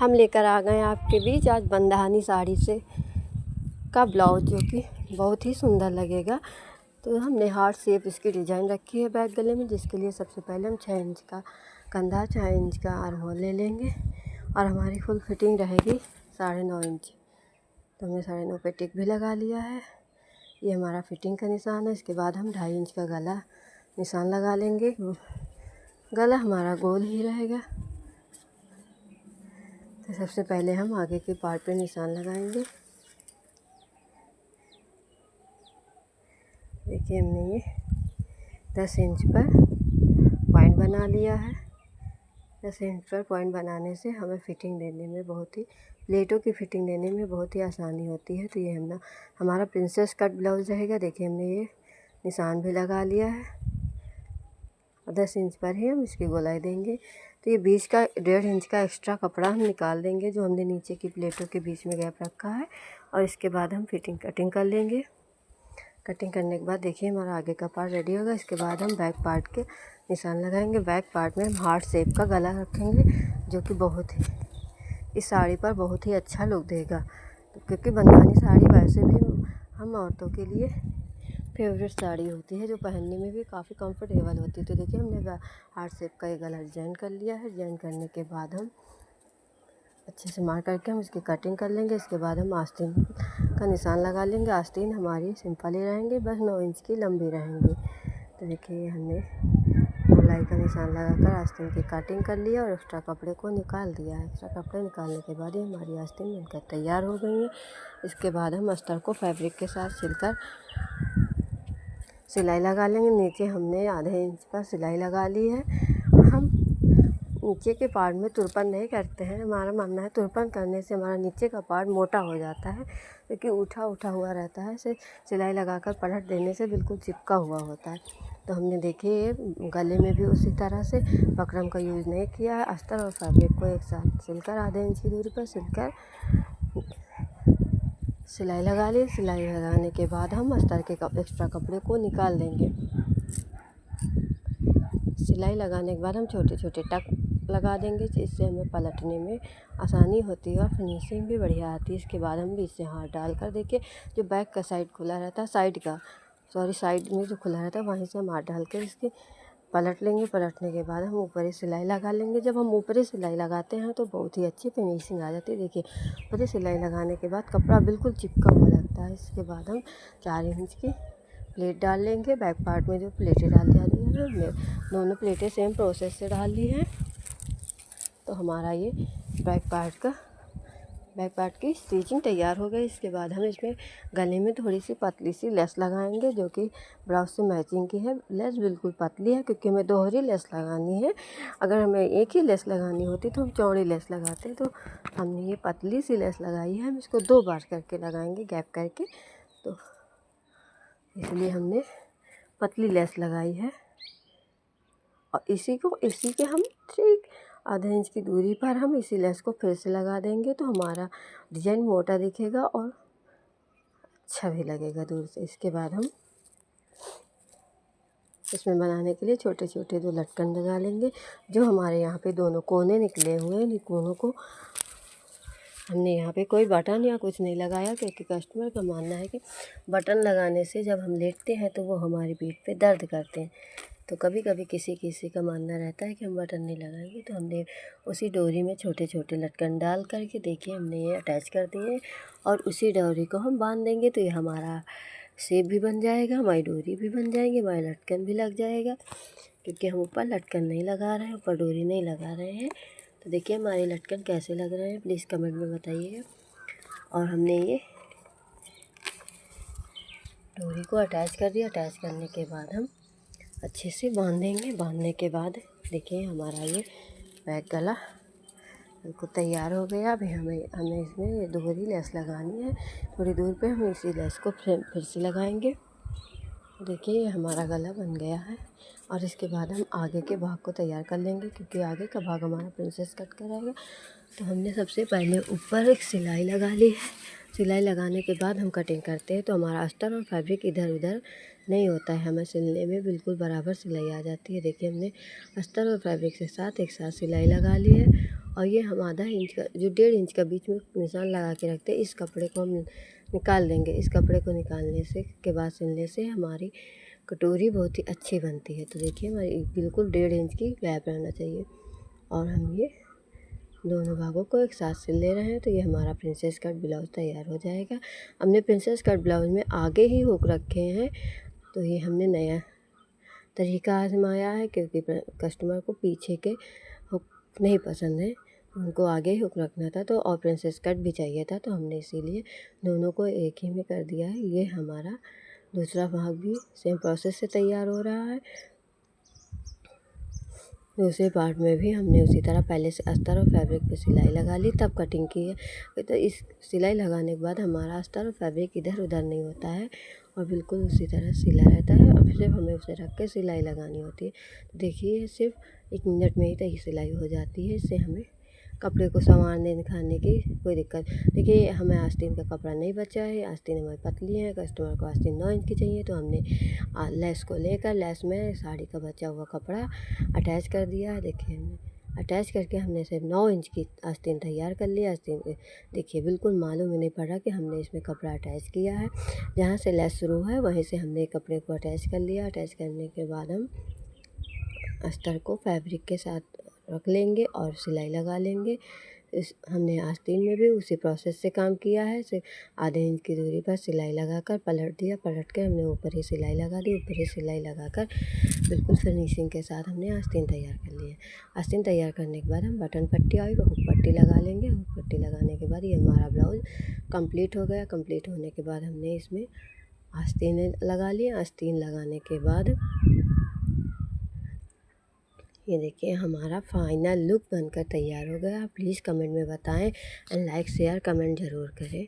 हम लेकर आ गए आपके बीच आज बंधानी साड़ी से का ब्लाउज, जो कि बहुत ही सुंदर लगेगा। तो हमने हार्ट शेप इसकी डिज़ाइन रखी है बैक गले में, जिसके लिए सबसे पहले हम 6 इंच का कंधा 6 इंच का आर्म होल ले लेंगे और हमारी फुल फिटिंग रहेगी 9.5 इंच। तो हमने 9.5 पे टिक भी लगा लिया है। ये हमारा फिटिंग का निशान है। इसके बाद हम 2.5 इंच का गला निशान लगा लेंगे। गला हमारा गोल ही रहेगा। तो सबसे पहले हम आगे के पार्ट पे निशान लगाएंगे। देखिए हमने ये 10 इंच पर पॉइंट बना लिया है। 10 इंच पर पॉइंट बनाने से हमें फिटिंग देने में प्लेटों की फिटिंग देने में बहुत ही आसानी होती है। तो ये हमारा प्रिंसेस कट ब्लाउज रहेगा। देखिए हमने ये निशान भी लगा लिया है और 10 इंच पर ही हम इसकी गोलाई देंगे। तो ये बीच का 1.5 इंच का एक्स्ट्रा कपड़ा हम निकाल देंगे, जो हमने नीचे की प्लेटों के बीच में गैप रखा है। और इसके बाद हम कटिंग कर लेंगे। कटिंग करने के बाद देखिए हमारा आगे का पार्ट रेडी होगा। इसके बाद हम बैक पार्ट के निशान लगाएंगे। बैक पार्ट में हम हार्ट शेप का गला रखेंगे, जो कि बहुत ही इस साड़ी पर बहुत ही अच्छा लुक देगा। तो क्योंकि बंधानी साड़ी वैसे भी हम औरतों के लिए फेवरेट साड़ी होती है, जो पहनने में भी काफ़ी कंफर्टेबल होती है। तो देखिए हमने हार्ट शेप का ये गला डिजाइन कर लिया है। डिजाइन करने के बाद हम अच्छे से मार्क करके हम इसकी कटिंग कर लेंगे। इसके बाद हम आस्तीन का निशान लगा लेंगे। आस्तीन हमारी सिंपल ही रहेंगे, बस 9 इंच की लंबी रहेंगी। तो देखिए हमने गोलाई का निशान लगाकर आस्तीन की कटिंग कर लिया और एक्स्ट्रा कपड़े को निकाल दिया है। एक्स्ट्रा कपड़े निकालने के बाद ही हमारी आस्तीन बनकर तैयार हो गई है। इसके बाद हम अस्तर को फैब्रिक के साथ सिलकर सिलाई लगा लेंगे। नीचे हमने आधे इंच पर सिलाई लगा ली है। हम नीचे के पार्ट में तुरपन नहीं करते हैं। हमारा मानना है तुरपन करने से हमारा नीचे का पार्ट मोटा हो जाता है, क्योंकि उठा हुआ रहता है। इसे सिलाई लगाकर पलट देने से बिल्कुल चिपका हुआ होता है। तो हमने देखिए गले में भी उसी तरह से बकरम का यूज़ नहीं किया है। अस्तर और फैब्रिक को एक साथ सिलकर आधे इंच की दूरी पर सिलकर सिलाई लगा ली। सिलाई लगाने के बाद हम अस्तर के एक्स्ट्रा कपड़े को निकाल देंगे। सिलाई लगाने के बाद हम छोटे छोटे टक लगा देंगे, जिससे हमें पलटने में आसानी होती है और फिनिशिंग भी बढ़िया आती है। इसके बाद हम बीच से हाथ डालकर देखिए जो बैक का साइड खुला रहता है, साइड में जो खुला रहता है वहीं से हम हाथ डालकर इसके पलट लेंगे। पलटने के बाद हम ऊपरी सिलाई लगा लेंगे। जब हम ऊपरी सिलाई लगाते हैं तो बहुत ही अच्छी फिनिशिंग आ जाती है। देखिए ऊपरी सिलाई लगाने के बाद कपड़ा बिल्कुल चिपका हुआ लगता है। इसके बाद हम 4 इंच की प्लेट डाल लेंगे। बैक पार्ट में जो प्लेटें डाल दी है हमने दोनों प्लेटें सेम प्रोसेस से डाल ली हैं। तो हमारा ये बैक पार्ट की स्टिचिंग तैयार हो गई। इसके बाद हम इसमें गले में थोड़ी सी पतली सी लेस लगाएंगे, जो कि ब्लाउज से मैचिंग की है। लेस बिल्कुल पतली है, क्योंकि हमें दोहरी लेस लगानी है। अगर हमें एक ही लेस लगानी होती तो हम चौड़ी लेस लगाते। तो हमने ये पतली सी लेस लगाई है। हम इसको 2 बार करके लगाएंगे, गैप करके। तो इसलिए हमने पतली लेस लगाई है और इसी के हम ठीक आधे इंच की दूरी पर हम इसी लेस को फिर से लगा देंगे। तो हमारा डिजाइन मोटा दिखेगा और अच्छा भी लगेगा दूर से। इसके बाद हम इसमें बनाने के लिए छोटे छोटे 2 लटकन लगा लेंगे। जो हमारे यहाँ पे दोनों कोने निकले हुए हैं, कोनों को हमने यहाँ पे कोई बटन या कुछ नहीं लगाया, क्योंकि कस्टमर का मानना है कि बटन लगाने से जब हम लेटते हैं तो वो हमारी पीठ पे दर्द करते हैं। तो कभी कभी किसी का मानना रहता है कि हम बटन नहीं लगाएंगे। तो हमने उसी डोरी में छोटे छोटे लटकन डाल करके देखिए हमने ये अटैच कर दिए और उसी डोरी को हम बांध देंगे। तो ये हमारा शेप भी बन जाएगा, हमारी डोरी भी बन जाएगी, हमारा लटकन भी लग जाएगा। क्योंकि हम ऊपर लटकन नहीं लगा रहे हैं, ऊपर डोरी नहीं लगा रहे हैं। तो देखिए हमारे लटकन कैसे लग रहे हैं, प्लीज़ कमेंट में बताइएगा। और हमने ये डोरी को अटैच कर दिया। अटैच करने के बाद हम अच्छे से बांधेंगे। बांधने के बाद देखिए हमारा ये बैक गला बिल्कुल तैयार हो गया। अभी हमें इसमें ये दोहरी लेस लगानी है। थोड़ी दूर पे हम इसी लेस को फिर से लगाएंगे। देखिए हमारा गला बन गया है। और इसके बाद हम आगे के भाग को तैयार कर लेंगे, क्योंकि आगे का भाग हमारा प्रिंसेस कट का रहेगा। तो हमने सबसे पहले ऊपर एक सिलाई लगा ली है। सिलाई लगाने के बाद हम कटिंग करते हैं, तो हमारा अस्तर और फैब्रिक इधर उधर नहीं होता है। हमें सिलने में बिल्कुल बराबर सिलाई आ जाती है। देखिए हमने अस्तर और फैब्रिक के साथ एक साथ सिलाई लगा ली है और ये हम आधा इंच का जो 1.5 इंच का बीच में निशान लगा के रखते हैं, इस कपड़े को हम निकाल देंगे। इस कपड़े को निकालने से के बाद सिलने से हमारी कटोरी बहुत ही अच्छी बनती है। तो देखिए हमारी बिल्कुल 1.5 इंच की गैप रहना चाहिए। और हम ये दोनों भागों को एक साथ सिल ले रहे हैं। तो ये हमारा प्रिंसेस कट ब्लाउज़ तैयार हो जाएगा। हमने प्रिंसेस कट ब्लाउज़ में आगे ही हुक रखे हैं, तो ये हमने नया तरीका आजमाया है, क्योंकि कस्टमर को पीछे के हुक नहीं पसंद है, उनको आगे ही हुक रखना था। तो और प्रिंसेस कट भी चाहिए था, तो हमने इसीलिए दोनों को एक ही में कर दिया है। ये हमारा दूसरा भाग भी सेम प्रोसेस से तैयार हो रहा है। दूसरे पार्ट में भी हमने उसी तरह पहले से अस्तर और फैब्रिक पे सिलाई लगा ली, तब कटिंग की है। तो इस सिलाई लगाने के बाद हमारा अस्तर और फैब्रिक इधर उधर नहीं होता है और बिल्कुल उसी तरह सिला रहता है। और सिर्फ हमें उसे रख के सिलाई लगानी होती है। तो देखिए सिर्फ 1 मिनट में ही सिलाई हो जाती है। इससे हमें कपड़े को संवारने दिखाने की कोई दिक्कत। देखिए हमें आस्तीन का कपड़ा नहीं बचा है, आस्तीन हमारी पतली है, कस्टमर को आस्तीन 9 इंच की चाहिए। तो हमने लेस को लेकर लेस में साड़ी का बचा हुआ कपड़ा अटैच कर दिया है। देखिए हमने अटैच करके हमने सिर्फ 9 इंच की आस्तीन तैयार कर लिया। आस्तीन देखिए बिल्कुल मालूम ही नहीं पड़ रहा कि हमने इसमें कपड़ा अटैच किया है। जहाँ से लेस शुरू है वहीं से हमने कपड़े को अटैच कर लिया। अटैच करने के बाद हम अस्तर को फैब्रिक के साथ रख लेंगे और सिलाई लगा लेंगे। हमने आस्तीन में भी उसी प्रोसेस से काम किया है। आधे इंच की दूरी पर सिलाई लगाकर पलट दिया, पलट के हमने ऊपर ही सिलाई लगा दी। ऊपर ही सिलाई लगाकर बिल्कुल फिनिशिंग के साथ हमने आस्तीन तैयार कर लिया। आस्तीन तैयार करने के बाद हम बटन पट्टी और हुक पट्टी लगा लेंगे। हुक पट्टी लगाने के बाद ये हमारा ब्लाउज़ कंप्लीट हो गया। कंप्लीट होने के बाद हमने इसमें आस्तीन लगा लिया। आस्तीन लगाने के बाद ये देखिए हमारा फाइनल लुक बनकर तैयार हो गया। प्लीज़ कमेंट में बताएं एंड लाइक शेयर कमेंट ज़रूर करें।